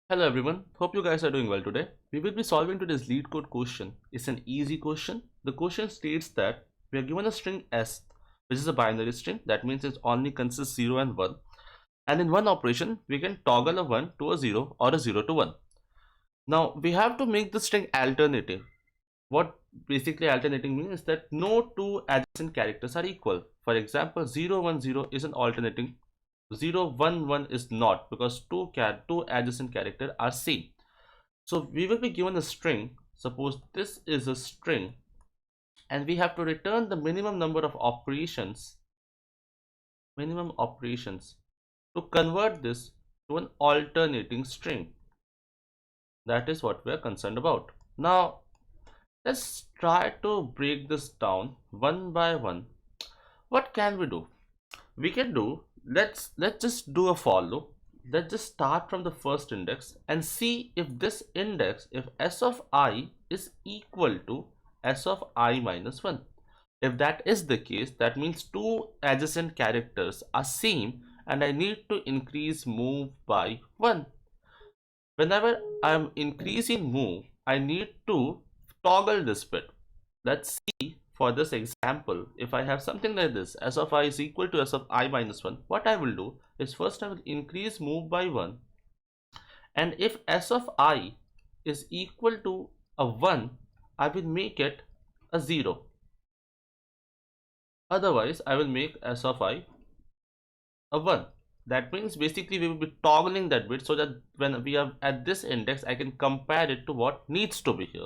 Hello everyone, hope you guys are doing well today. We will be solving today's lead code question. It's an easy question. The question states that we are given a string s, which is a binary string. That means it only consists 0 and 1. And in one operation, we can toggle a 1 to a 0 or a 0 to 1. Now, we have to make the string alternative. What basically alternating means is that no two adjacent characters are equal. For example, 0, 1, 0 is an alternating. 0, 1, 1 is not, because two adjacent characters are same. So we will be given a string. Suppose this is a string and we have to return the minimum number of operations to convert this to an alternating string. That is what we are concerned about. Now let's try to break this down one by one. What can we do? We can do, let's just do a for loop. Let's just start from the first index and see if this index, if s of I is equal to s of I minus 1. If that is the case, that means two adjacent characters are same and I need to increase move by 1. Whenever I'm increasing move, I need to toggle this bit. Let's see for this example, if I have something like this, s of I is equal to s of I minus 1, what I will do is first I will increase move by 1, and if s of I is equal to a 1, I will make it a 0. Otherwise, I will make s of I a 1. That means basically we will be toggling that bit so that when we are at this index, I can compare it to what needs to be here.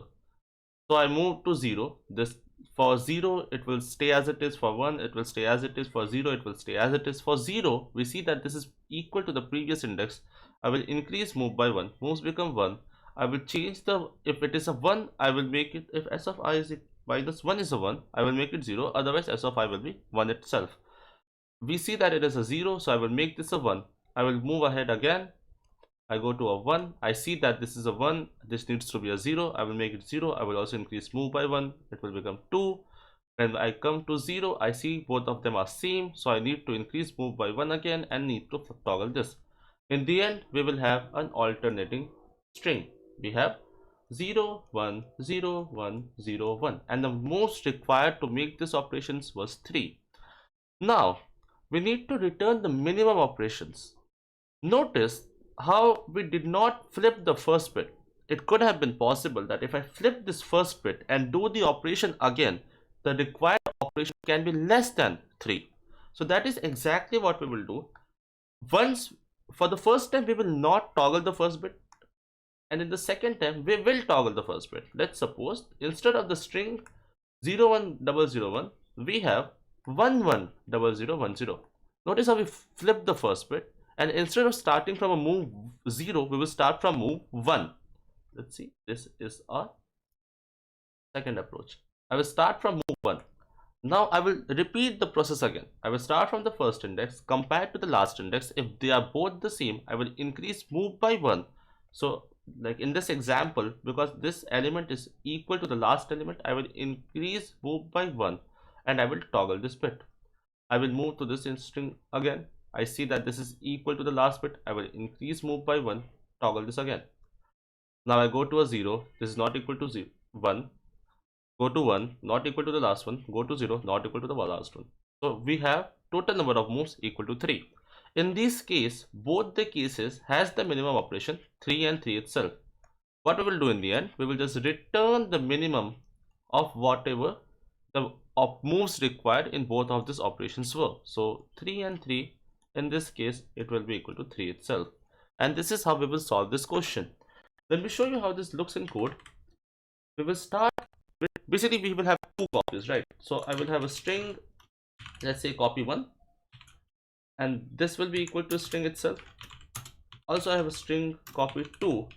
So I move to 0. This for 0 it will stay as it is, for 1 it will stay as it is, for 0 it will stay as it is. For 0 we see that this is equal to the previous index. I will increase move by 1, moves become 1. I will change the, if it is a 1 I will make it, if s of I is minus 1 is a 1, I will make it 0, otherwise s of I will be 1 itself. We see that it is a 0, so I will make this a 1. I will move ahead again. I go to a 1, I see that this is a 1, this needs to be a 0, I will make it 0, I will also increase move by 1, it will become 2. When I come to 0, I see both of them are same, so I need to increase move by 1 again and need to toggle this. In the end, we will have an alternating string. We have 0, 1, 0, 1, 0, 1, and the most required to make this operations was 3. Now, we need to return the minimum operations. Notice how we did not flip the first bit. It could have been possible that if I flip this first bit and do the operation again, the required operation can be less than 3. So that is exactly what we will do. Once, for the first time, we will not toggle the first bit, and in the second time we will toggle the first bit. Let's suppose instead of the string 01001, we have 110010. Notice how we flip the first bit, and instead of starting from a move 0, we will start from move 1. Let's see, this is our second approach. I will start from move 1. Now I will repeat the process again. I will start from the first index compared to the last index. If they are both the same, I will increase move by 1. So like in this example, because this element is equal to the last element, I will increase move by 1 and I will toggle this bit. I will move to this string again. I see that this is equal to the last bit. I will increase move by 1, toggle this again. Now I go to a 0, this is not equal to 0, 1, go to 1, not equal to the last one, go to 0, not equal to the last one. So we have total number of moves equal to 3. In this case, both the cases has the minimum operation 3 and 3 itself. What we will do in the end, we will just return the minimum of whatever the moves required in both of these operations were. So 3 and 3, in this case it will be equal to 3 itself. And this is how we will solve this question. Let me show you how this looks in code. We will start with, basically we will have two copies, right? So I will have a string, let's say copy 1, and this will be equal to string itself. Also I have a string copy 2,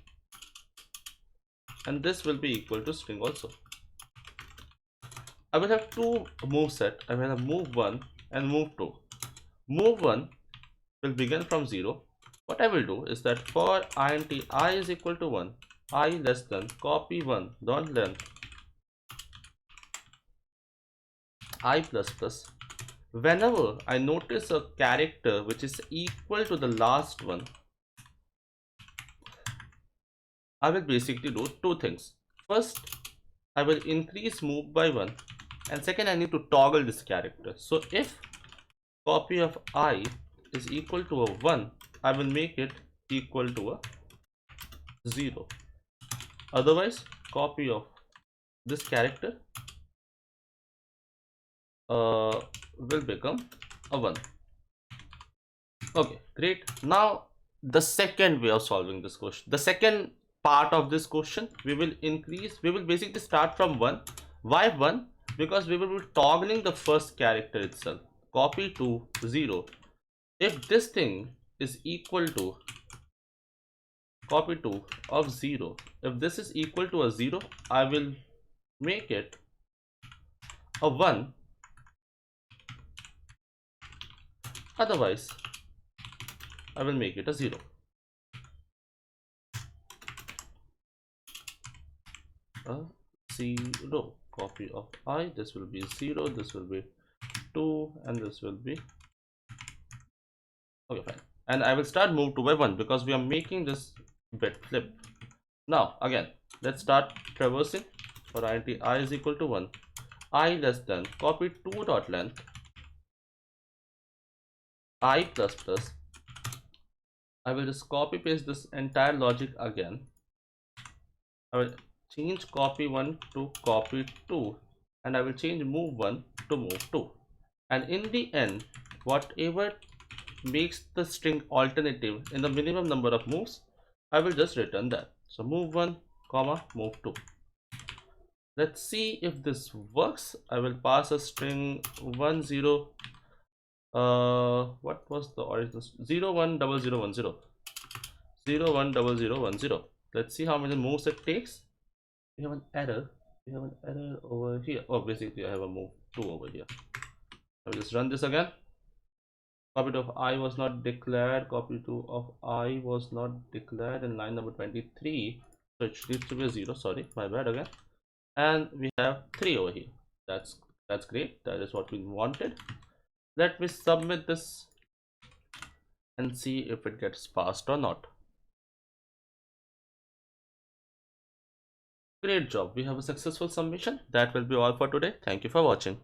and this will be equal to string also. I will have two move set. I will have move 1 and move 2. Move 1 will begin from 0. What I will do is that for int I is equal to 1, I less than copy 1 dot length I plus plus. Whenever I notice a character which is equal to the last one, I will basically do two things. First, I will increase move by 1, and second, I need to toggle this character. So if copy of I is equal to a 1, I will make it equal to a 0. Otherwise, copy of this character will become a 1. Okay, great. Now the second way of solving this question, the second part of this question, we will basically start from 1. Why 1? Because we will be toggling the first character itself. Copy to 0. If this thing is equal to copy to of 0, if this is equal to a 0, I will make it a 1. Otherwise, I will make it a 0. A 0 copy of I, this will be 0, this will be 2, and this will be okay, fine. And I will start move to by 1 because we are making this bit flip. Now again, let's start traversing. For int I is equal to 1, I less than copy 2 dot length I plus plus. I will just copy paste this entire logic again. I will change copy 1 to copy 2, and I will change move 1 to move 2, and in the end, whatever makes the string alternative in the minimum number of moves, I will just return that. So move 1 comma move 2. Let's see if this works. I will pass a string 1 0. What was the original? 0 1 0 0 1 0. 0 1 0 0 1 0. Let's see how many moves it takes. We have an error. We have an error over here. Oh, basically I have a move 2 over here. I will just run this again. Copy of I was not declared. Copy 2 of I was not declared in line number 23. So it needs to be a 0. Sorry, my bad again. And we have 3 over here. That's great. That is what we wanted. Let me submit this and see if it gets passed or not. Great job. We have a successful submission. That will be all for today. Thank you for watching.